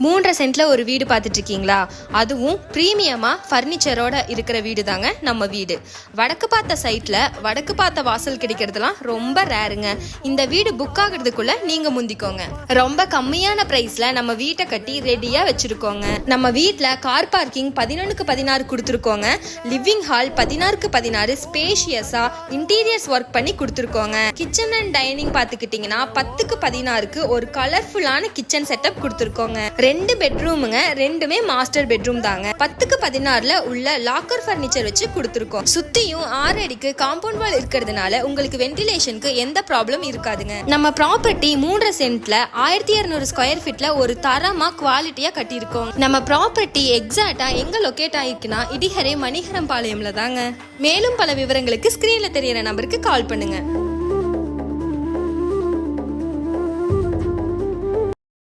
3.5 சென்ட்ல ஒரு வீடு பார்த்துட்டு இருக்கீங்களா? அதுவும் ப்ரீமியமா ஃபர்னிச்சரோட இருக்கிற வீடு தாங்க நம்ம வீடு. வடக்கு பார்த்த சைட்ல வடக்கு பார்த்த வாசல் கிடைக்கிறதுலாம் ரொம்ப ரேருங்க. இந்த வீடு புக் ஆகுறதுக்குள்ள நீங்க முந்திக்கோங்க. ரொம்ப கம்மியான பிரைஸ்ல நம்ம வீட்டை கட்டி ரெடியா வச்சிருக்கோங்க. நம்ம வீட்டுல கார் பார்க்கிங் 11க்கு 16 கொடுத்துருக்கோங்க. லிவிங் ஹால் 16க்கு 16 ஸ்பேஷியஸா இன்டீரியர்ஸ் ஒர்க் பண்ணி கொடுத்துருக்கோங்க. கிச்சன் அண்ட் டைனிங் பார்த்துக்கிட்டீங்கன்னா 10க்கு 16க்கு ஒரு கலர்ஃபுல்லான கிச்சன் செட்டப் கொடுத்துருக்கோங்க. 2 பெட்ரூமுங்க, 2மே மாஸ்டர் பெட்ரூம் தாங்க. 10க்கு 16ல உள்ள லாக்கர் ஃபர்னிச்சர் வச்சு கொடுத்துருக்கோம். சுத்தியும் 6 அடிக்கு காம்பவுண்ட் வால் இருக்கிறதுனால உங்களுக்கு வென்டிலேஷனுக்கு எந்த ப்ராப்ளம் இருக்காதுங்க. நம்ம ப்ராப்பர்ட்டி 3.5 சென்ட்ல 1200 ஸ்கொயர் ஃபீட்ல ஒரு தரமா குவாலிட்டியா கட்டியிருக்கோம். நம்ம ப்ராப்பர்ட்டி எக்ஸாக்டா எங்க லொகேட் ஆயிருக்குன்னா இடிகரை மணிகரம் பாளையம்ல தாங்க. மேலும் பல விவரங்களுக்கு ஸ்கிரீன்ல தெரியற நம்பருக்கு கால் பண்ணுங்க.